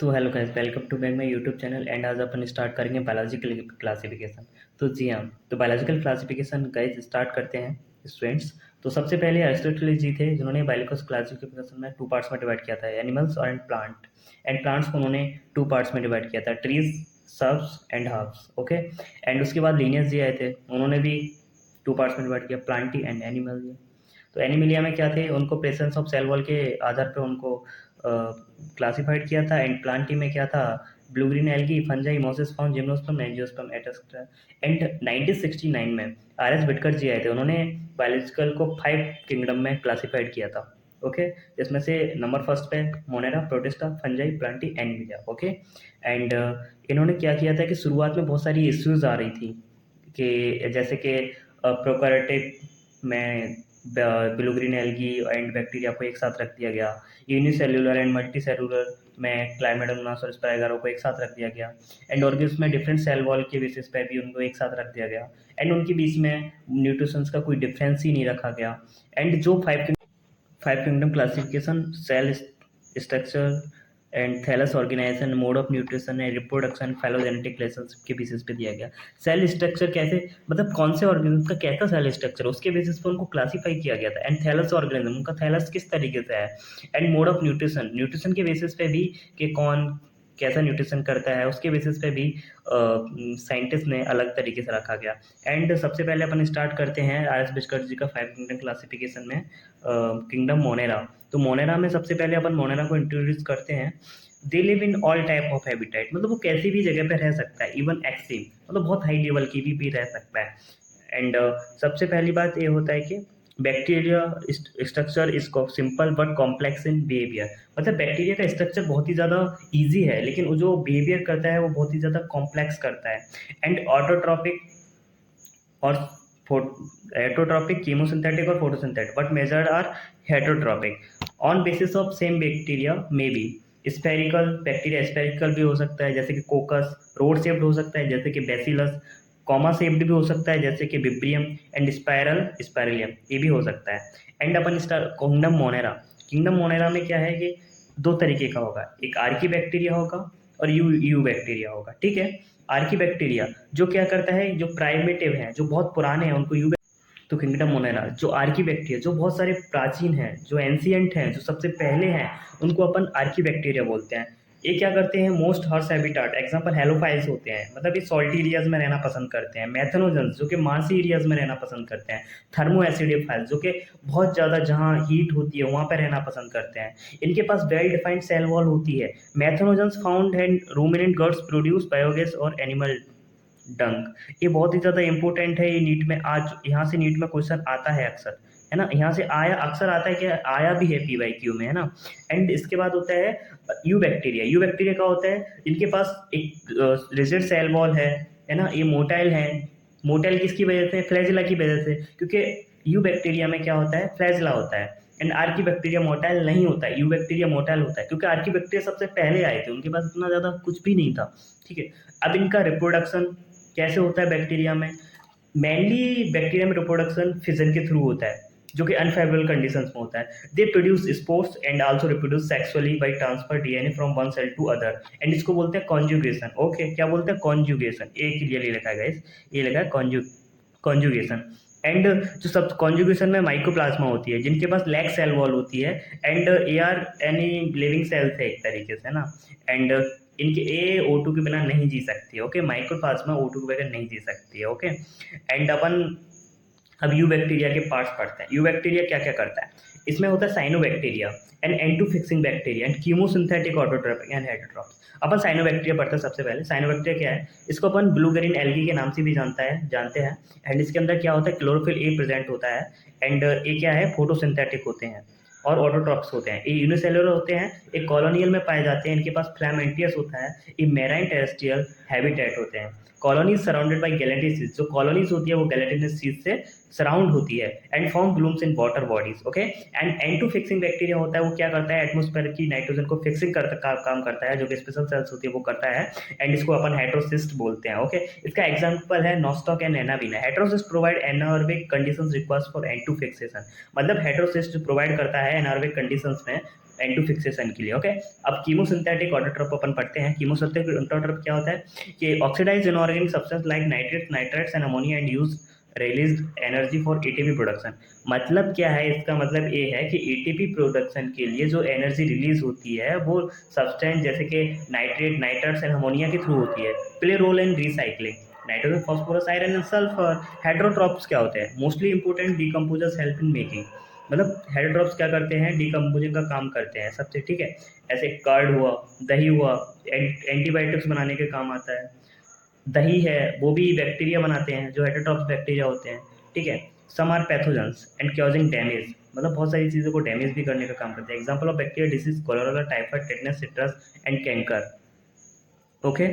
तो hello guys, welcome to back my YouTube channel. And आज अपन स्टार्ट करेंगे बायोलॉजिकल क्लासिफिकेशन। तो जी हाँ, तो बायोलॉजिकल क्लासिफिकेशन गाइस स्टार्ट करते हैं स्टूडेंट्स। तो सबसे पहले अरिस्टोटल जी थे जिन्होंने बायोलॉजिकल क्लासिफिकेशन में टू पार्ट्स में डिवाइड किया था, एनिमल्स और प्लांट। एंड प्लांट्स को उन्होंने टू पार्ट्स में डिवाइड किया था, trees, shrubs and herbs. Okay. And उसके बाद लीनियस जी आए थे, उन्होंने भी टू पार्ट्स में डिवाइड किया, प्लांटी एंड एनिमल। तो एनिमिलिया में क्या थे, उनको प्रेजेंस ऑफ सेल वॉल के आधार पे उनको क्लासिफाइड किया था। एंड प्लांटी में क्या था, blue green algae, fungi, Moses found, gymnosperm, angiosperm etcetera. And 1969 में आर एस बिटकर जी आए थे, उन्होंने बायोलॉजिकल को 5 किंगडम में क्लासिफाइड किया था। ओके। जिसमें से नंबर फर्स्ट पे Monera, protista, fungi, Plantae, Animalia. Okay. And इन्होंने क्या किया था कि शुरुआत में बहुत सारी इश्यूज आ रही थी कि जैसे कि प्रोकैरियोटिक में blue green algae and bacteria को एक साथ रख दिया गया, यूनिसेल्युलर एंड मल्टी सेलुलर में क्लाइमेडोमोनास और स्पाइगरो को एक साथ रख दिया गया। एंड ऑर्गेन्स में डिफरेंट सेल वॉल के बेसिस पे भी उनको एक साथ रख दिया गया। एंड उनके बीच में न्यूट्रिशंस का कोई डिफरेंस ही नहीं रखा गया। एंड जो five kingdom classification, cell structure and thallus organisation, mode of nutrition and reproduction, phylogenetic relations के बेसिस पे दिया गया। सेल स्ट्रक्चर कैसे, मतलब कौन से ऑर्गेनिज्म का कैसा सेल स्ट्रक्चर, उसके बेसिस पे उनको क्लासिफाई किया गया था। एंड थैलस ऑर्गेनिज्म, उनका थैलस किस तरीके से है। And mode of nutrition, nutrition के बेसिस पे भी कि कौन कैसा न्यूट्रिशन करता है, उसके बेसिस पे भी साइंटिस्ट ने अलग तरीके से रखा गया। एंड सबसे पहले अपन स्टार्ट करते हैं आर एस बिस्कर जी का 5 किंगडम क्लासिफिकेशन में किंगडम मोनेरा। तो मोनेरा में सबसे पहले अपन मोनेरा को इंट्रोड्यूस करते हैं। They live in all type of habitat, मतलब वो कैसी भी जगह पे रह सकता है, इवन एक्सट्रीम, मतलब बहुत हाई लेवल की भी रह सकता है। एंड सबसे पहली बात ये होता है कि bacteria structure is simple but complex in behaviour, मतलब बैक्टीरिया का स्ट्रक्चर बहुत ही ज़्यादा इजी है, लेकिन वो जो बिहेवियर करता है वो बहुत ही ज़्यादा कॉम्प्लेक्स करता है। एंड ऑटोट्रॉपिक और हेटरोट्रॉपिक, कीमोसिंथेटिक और photosynthetic, but measured are heterotrophic on basis of same bacteria may be spherical, bacteria spherical भी हो सकता है जैसे कि कोकस, रोड शेप्ड हो सकता है जैसे कि बेसिलस, कॉमा शेप्ड भी हो सकता है जैसे कि बिब्रियम, एंड स्पायरल स्पायरलियम ये भी हो सकता है। And upon kingdom Monera, kingdom Monera में क्या है कि दो तरीके का होगा, एक आर्की बैक्टीरिया होगा और यू यू बैक्टीरिया होगा। ठीक है। आर्की बैक्टीरिया जो क्या करता है, जो प्राइमेटिव है, जो बहुत पुराने हैं, उनको यू। तो किंगडम मोनेरा जो आर्की बैक्टीरिया, जो बहुत सारे प्राचीन हैं, जो एंशियंट हैं, जो सबसे पहले हैं, उनको अपन आर्की बैक्टीरिया बोलते हैं। ये क्या करते हैं, most harsh habitat, example halophiles होते हैं, मतलब ये सॉल्टी एरियाज में रहना पसंद करते हैं। मैथनोजन्स जो कि मार्सी एरियाज में रहना पसंद करते हैं। थर्मो एसिडिफाइल्स जो कि बहुत ज़्यादा जहाँ हीट होती है वहाँ पर रहना पसंद करते हैं। इनके पास वेल डिफाइंड सेल वॉल होती है। Methanogens found and ruminant guts produce biogas और एनिमल डंक। ये बहुत ही ज़्यादा इंपॉर्टेंट है, ये नीट में आज यहाँ से नीट में क्वेश्चन आता है अक्सर, है ना, यहाँ से आया अक्सर आता है, कि आया भी है पीवाईक्यू में, है ना। एंड इसके बाद होता है यू बैक्टीरिया। यू बैक्टीरिया का होता है, इनके पास एक रिजिड सेल वॉल है ना, ये मोटाइल है। मोटाइल किसकी वजह से, फ्लैजिला की वजह से, क्योंकि यू बैक्टीरिया में क्या होता है, फ्लैजिला होता है। एंड आर्की बैक्टीरिया मोटाइल नहीं होता है, यू बैक्टीरिया मोटाइल होता है, क्योंकि आर्की बैक्टीरिया सबसे पहले आए थे, उनके पास इतना ज़्यादा कुछ भी नहीं था। ठीक है। अब इनका रिप्रोडक्शन कैसे होता है बैक्टीरिया में, मेनली बैक्टीरिया में रिप्रोडक्शन फिजन के थ्रू होता है, जो कि अनफेवरेबल कंडीशंस में होता है। They produce spores and also reproduce sexually by transfer DNA from one cell to other. And इसको बोलते हैं कॉन्जुगेशन। ओके, क्या बोलते हैं, कॉन्जुगेशन। एक क्लियरली लिखा है गाइस, ये लिखा है कॉन्जुगेशन। एंड जो सब कॉन्जुगेशन में माइक्रोप्लाज्मा होती है, जिनके पास लैग सेल वॉल होती है। And A R any living cells है एक तरीके से ना। एंड इनके ए O2 के बिना नहीं जी सकती है। ओके, माइक्रोप्लाज्मा O2 के बगैर नहीं जी सकती है। ओके। एंड अपन अब यू बैक्टीरिया के पार्ट्स पढ़ते हैं। यू बैक्टीरिया क्या क्या करता है, इसमें होता है cyanobacteria and N two fixing bacteria and chemosynthetic autotrophic and heterotrophic. अपन साइनोबैक्टीरिया पढ़ते हैं सबसे पहले। साइनोबैक्टीरिया क्या है, इसको अपन ब्लू ग्रीन एल्गी के नाम से भी जानते हैं। एंड इसके अंदर क्या होता है, क्लोरोफिल ए प्रेजेंट होता है। एंड ये क्या है, फोटोसिंथेटिक होते हैं और ऑटोट्रॉप्स होते हैं। ये यूनिसेलुलर होते हैं, एक कॉलोनियल में पाए जाते हैं, इनके पास फ्लैमेंटियस होता है, ये मैराइन टेरेस्ट्रियल हैबिटेट होते हैं। Colonies surrounded by gelatinous sheaths, जो कॉलोनीज होती है वो गैलेटिनस सीड्स से सराउंड होती है। And form blooms in water bodies. Okay. And N two fixing bacteria होता है, वो क्या करता है, एटमॉस्फेयर की नाइट्रोजन को फिक्सिंग काम करता है, जो कि स्पेशल सेल्स होती है वो करता है। एंड इसको अपन हेटेरोसिस्ट बोलते हैं। ओके। इसका एग्जांपल है Nostoc and Anabaena. Heterocyst provide anaerobic conditions requires for N two fixation, मतलब हेटेरोसिस्ट प्रोवाइड करता है एनारोबिक कंडीशंस में N2 फिक्सेशन के लिए। ओके, अब कीमोसिंथेटिक ऑटोट्रोप अपन पढ़ते हैं। कीमोसिंथेटिक ऑटोट्रोप क्या होता है कि oxidise inorganic substance like nitrates nitrites and ammonia and use released energy for ATP production. मतलब क्या है, इसका मतलब ये है कि एटीपी प्रोडक्शन के लिए जो एनर्जी रिलीज होती है वो सब्सटेंस जैसे कि नाइट्रेट नाइट्राइट्स एंड अमोनिया के थ्रू होती है। Play role in recycling nitrogen phosphorus iron and sulphur. Heterotrophs क्या होते हैं, mostly important decomposers help in making, मतलब हेड्रोट्रॉप्स क्या करते हैं, डिकम्पोजिंग का काम करते हैं सबसे, ठीक है। ऐसे कर्ड हुआ, दही हुआ, एंटीबायोटिक्स बनाने के काम आता है। दही है वो भी बैक्टीरिया बनाते हैं जो हेटेरोट्रॉप्स बैक्टीरिया होते हैं, ठीक है। Some are pathogens and causing damage, मतलब बहुत सारी चीज़ों को डैमेज भी करने का काम करते हैं। Example of bacteria disease cholera typhoid tetanus citrus and canker. Okay,